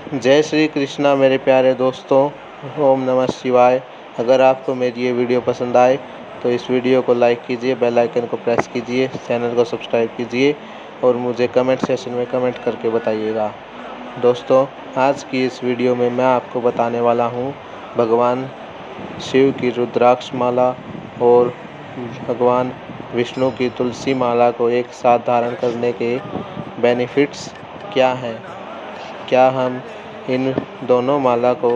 जय श्री कृष्णा मेरे प्यारे दोस्तों। ओम नमः शिवाय। अगर आपको मेरी ये वीडियो पसंद आए तो इस वीडियो को लाइक कीजिए, बेल आइकन को प्रेस कीजिए, चैनल को सब्सक्राइब कीजिए और मुझे कमेंट सेशन में कमेंट करके बताइएगा। दोस्तों, आज की इस वीडियो में मैं आपको बताने वाला हूँ भगवान शिव की रुद्राक्ष माला और भगवान विष्णु की तुलसी माला को एक साथ धारण करने के बेनिफिट्स क्या हैं। क्या हम इन दोनों माला को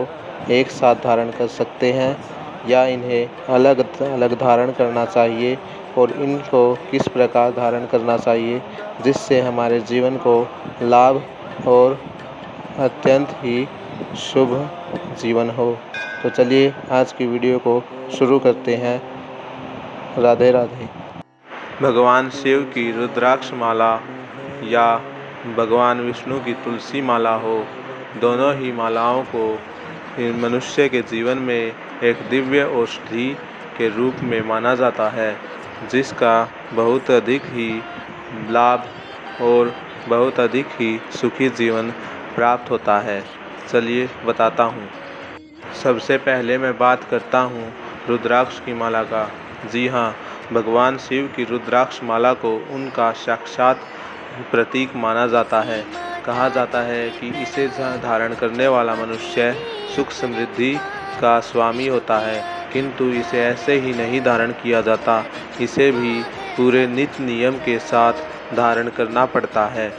एक साथ धारण कर सकते हैं या इन्हें अलग अलग धारण करना चाहिए और इनको किस प्रकार धारण करना चाहिए जिससे हमारे जीवन को लाभ और अत्यंत ही शुभ जीवन हो। तो चलिए आज की वीडियो को शुरू करते हैं। राधे राधे। भगवान शिव की रुद्राक्ष माला या भगवान विष्णु की तुलसी माला हो, दोनों ही मालाओं को मनुष्य के जीवन में एक दिव्य औषधि के रूप में माना जाता है, जिसका बहुत अधिक ही लाभ और बहुत अधिक ही सुखी जीवन प्राप्त होता है। चलिए बताता हूँ। सबसे पहले मैं बात करता हूँ रुद्राक्ष की माला का। जी हाँ, भगवान शिव की रुद्राक्ष माला को उनका साक्षात प्रतीक माना जाता है। कहा जाता है कि इसे धारण करने वाला मनुष्य सुख समृद्धि का स्वामी होता है, किंतु इसे ऐसे ही नहीं धारण किया जाता, इसे भी पूरे नित्य नियम के साथ धारण करना पड़ता है।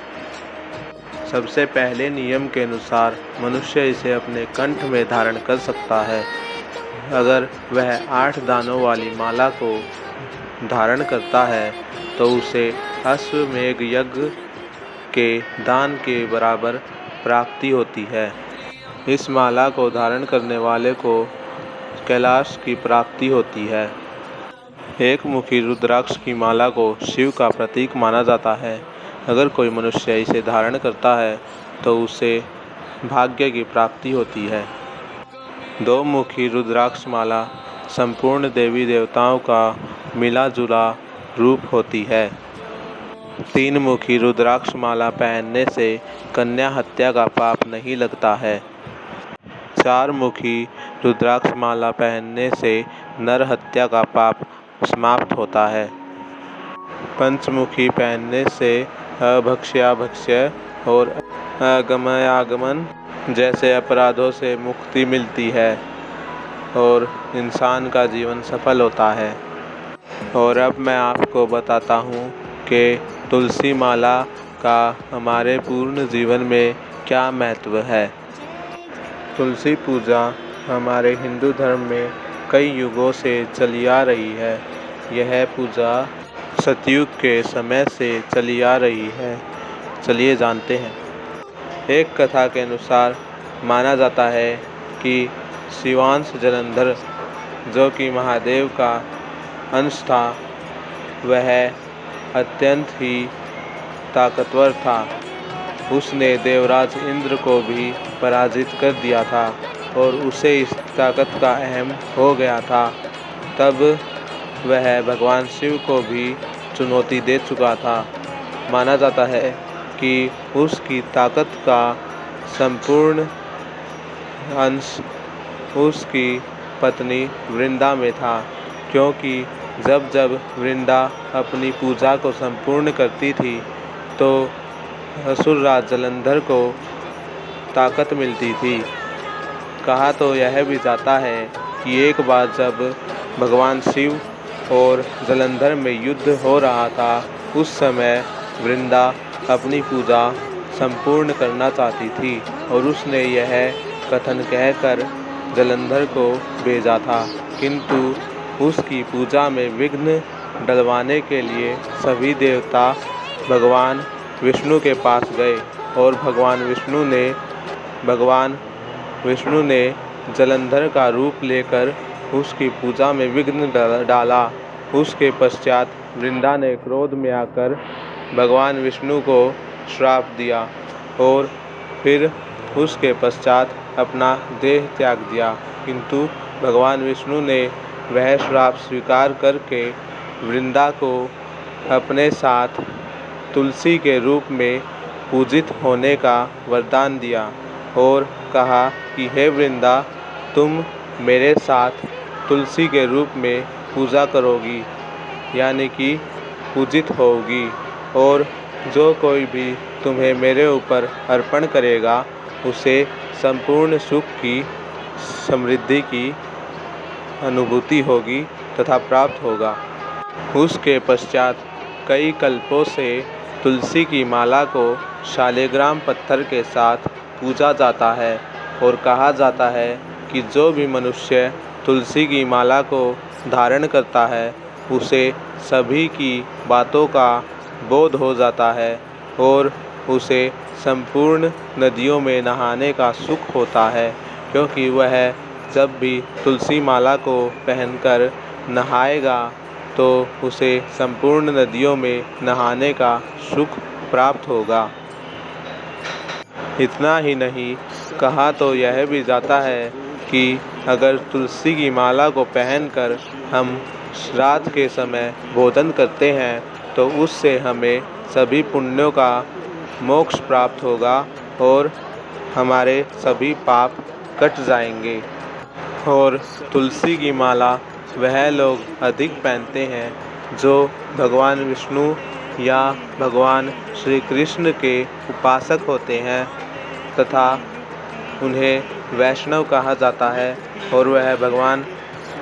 सबसे पहले नियम के अनुसार मनुष्य इसे अपने कंठ में धारण कर सकता है। अगर वह 8 दानों वाली माला को धारण करता है तो उसे अश्वमेध यज्ञ के दान के बराबर प्राप्ति होती है। इस माला को धारण करने वाले को कैलाश की प्राप्ति होती है। एक मुखी रुद्राक्ष की माला को शिव का प्रतीक माना जाता है। अगर कोई मनुष्य इसे धारण करता है तो उसे भाग्य की प्राप्ति होती है। 2 मुखी रुद्राक्ष माला संपूर्ण देवी देवताओं का मिला जुला रूप होती है। 3 मुखी रुद्राक्ष माला पहनने से कन्या हत्या का पाप नहीं लगता है। 4 मुखी रुद्राक्ष माला पहनने से नर हत्या का पाप समाप्त होता है। 5 मुखी पहनने से अभक्ष्याभक्ष्य और अगमयागमन जैसे अपराधों से मुक्ति मिलती है और इंसान का जीवन सफल होता है। और अब मैं आपको बताता हूँ कि तुलसी माला का हमारे पूर्ण जीवन में क्या महत्व है। तुलसी पूजा हमारे हिंदू धर्म में कई युगों से चली आ रही है। यह पूजा सतयुग के समय से चली आ रही है। चलिए जानते हैं। एक कथा के अनुसार माना जाता है कि शिवांश जलंधर, जो कि महादेव का अंश था, वह अत्यंत ही ताकतवर था। उसने देवराज इंद्र को भी पराजित कर दिया था और उसे इस ताकत का अहम हो गया था। तब वह भगवान शिव को भी चुनौती दे चुका था। माना जाता है कि उसकी ताकत का संपूर्ण अंश उसकी पत्नी वृंदा में था, क्योंकि जब जब वृंदा अपनी पूजा को संपूर्ण करती थी तो असुरराज जलंधर को ताकत मिलती थी। कहा तो यह भी जाता है कि एक बार जब भगवान शिव और जलंधर में युद्ध हो रहा था, उस समय वृंदा अपनी पूजा संपूर्ण करना चाहती थी और उसने यह कथन कहकर जलंधर को भेजा था, किंतु उसकी पूजा में विघ्न डलवाने के लिए सभी देवता भगवान विष्णु के पास गए और भगवान विष्णु ने जलंधर का रूप लेकर उसकी पूजा में विघ्न डाला। उसके पश्चात वृंदा ने क्रोध में आकर भगवान विष्णु को श्राप दिया और फिर उसके पश्चात अपना देह त्याग दिया, किंतु भगवान विष्णु ने वह श्राप स्वीकार करके वृंदा को अपने साथ तुलसी के रूप में पूजित होने का वरदान दिया। और कहा कि हे वृंदा, तुम मेरे साथ तुलसी के रूप में पूजा करोगी, यानी कि पूजित होगी, और जो कोई भी तुम्हें मेरे ऊपर अर्पण करेगा उसे संपूर्ण सुख की, समृद्धि की अनुभूति होगी तथा प्राप्त होगा। उसके पश्चात कई कल्पों से तुलसी की माला को शालिग्राम पत्थर के साथ पूजा जाता है और कहा जाता है कि जो भी मनुष्य तुलसी की माला को धारण करता है उसे सभी की बातों का बोध हो जाता है और उसे संपूर्ण नदियों में नहाने का सुख होता है, क्योंकि वह जब भी तुलसी माला को पहनकर नहाएगा तो उसे संपूर्ण नदियों में नहाने का सुख प्राप्त होगा। इतना ही नहीं, कहा तो यह भी जाता है कि अगर तुलसी की माला को पहनकर हम रात के समय भोजन करते हैं तो उससे हमें सभी पुण्यों का मोक्ष प्राप्त होगा और हमारे सभी पाप कट जाएंगे। और तुलसी की माला वह लोग अधिक पहनते हैं जो भगवान विष्णु या भगवान श्री कृष्ण के उपासक होते हैं तथा उन्हें वैष्णव कहा जाता है, और वह भगवान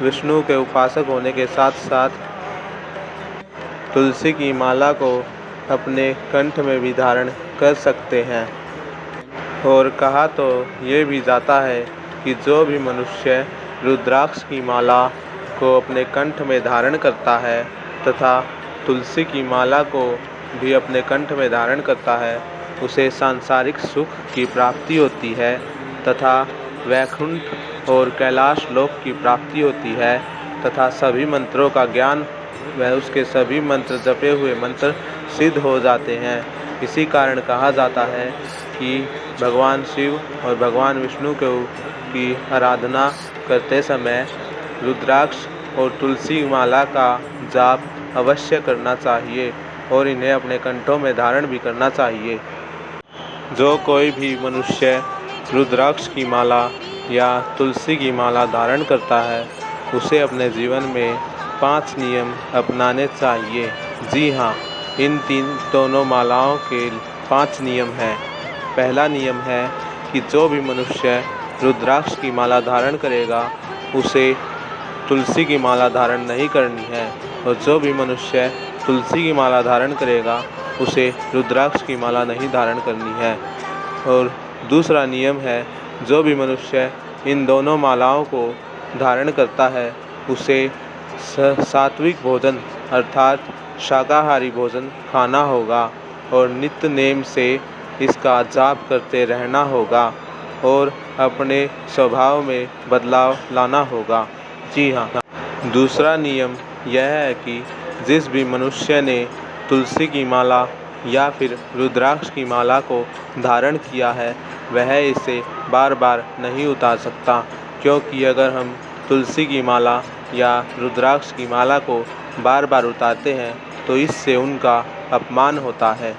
विष्णु के उपासक होने के साथ साथ तुलसी की माला को अपने कंठ में भी धारण कर सकते हैं। और कहा तो ये भी जाता है कि जो भी मनुष्य रुद्राक्ष की माला को अपने कंठ में धारण करता है तथा तुलसी की माला को भी अपने कंठ में धारण करता है उसे सांसारिक सुख की प्राप्ति होती है तथा वैकुंठ और कैलाश लोक की प्राप्ति होती है तथा सभी मंत्रों का ज्ञान व उसके सभी मंत्र जपे हुए मंत्र सिद्ध हो जाते हैं। इसी कारण कहा जाता है कि भगवान शिव और भगवान विष्णु की आराधना करते समय रुद्राक्ष और तुलसी माला का जाप अवश्य करना चाहिए और इन्हें अपने कंठों में धारण भी करना चाहिए। जो कोई भी मनुष्य रुद्राक्ष की माला या तुलसी की माला धारण करता है उसे अपने जीवन में 5 नियम अपनाने चाहिए। जी हाँ, इन दोनों मालाओं के 5 नियम हैं। पहला नियम है कि जो भी मनुष्य रुद्राक्ष की माला धारण करेगा उसे तुलसी की माला धारण नहीं करनी है, और जो भी मनुष्य तुलसी की माला धारण करेगा उसे रुद्राक्ष की माला नहीं धारण करनी है। और दूसरा नियम है, जो भी मनुष्य इन दोनों मालाओं को धारण करता है उसे सात्विक भोजन अर्थात शाकाहारी भोजन खाना होगा और नित्य नेम से इसका जाप करते रहना होगा और अपने स्वभाव में बदलाव लाना होगा। जी हाँ, दूसरा नियम यह है कि जिस भी मनुष्य ने तुलसी की माला या फिर रुद्राक्ष की माला को धारण किया है वह इसे बार बार नहीं उतार सकता, क्योंकि अगर हम तुलसी की माला या रुद्राक्ष की माला को बार बार उतारते हैं तो इससे उनका अपमान होता है।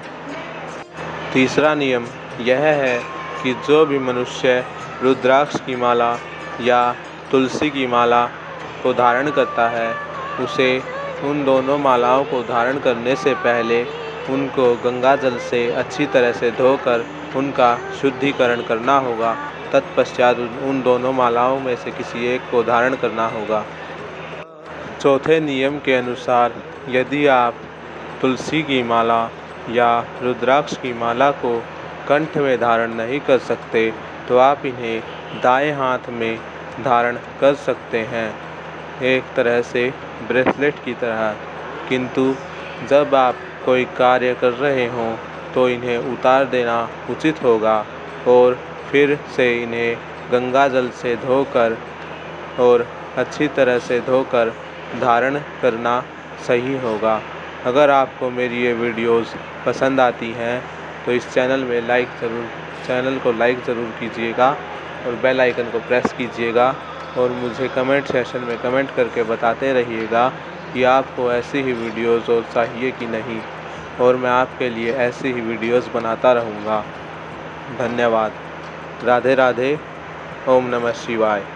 तीसरा नियम यह है कि जो भी मनुष्य रुद्राक्ष की माला या तुलसी की माला को धारण करता है उसे उन दोनों मालाओं को धारण करने से पहले उनको गंगा जल से अच्छी तरह से धोकर उनका शुद्धिकरण करना होगा। तत्पश्चात उन दोनों मालाओं में से किसी एक को धारण करना होगा। चौथे नियम के अनुसार यदि आप तुलसी की माला या रुद्राक्ष की माला को कंठ में धारण नहीं कर सकते तो आप इन्हें दाएं हाथ में धारण कर सकते हैं, एक तरह से ब्रेसलेट की तरह। किंतु जब आप कोई कार्य कर रहे हों तो इन्हें उतार देना उचित होगा और फिर से इन्हें गंगा जल से धोकर और अच्छी तरह से धोकर धारण करना सही होगा। अगर आपको मेरी ये वीडियोस पसंद आती हैं तो इस चैनल को लाइक ज़रूर कीजिएगा और बेल आइकन को प्रेस कीजिएगा और मुझे कमेंट सेक्शन में कमेंट करके बताते रहिएगा कि आपको ऐसी ही वीडियोस और चाहिए कि नहीं, और मैं आपके लिए ऐसी ही वीडियोस बनाता रहूँगा। धन्यवाद। राधे राधे। ओम नमः शिवाय।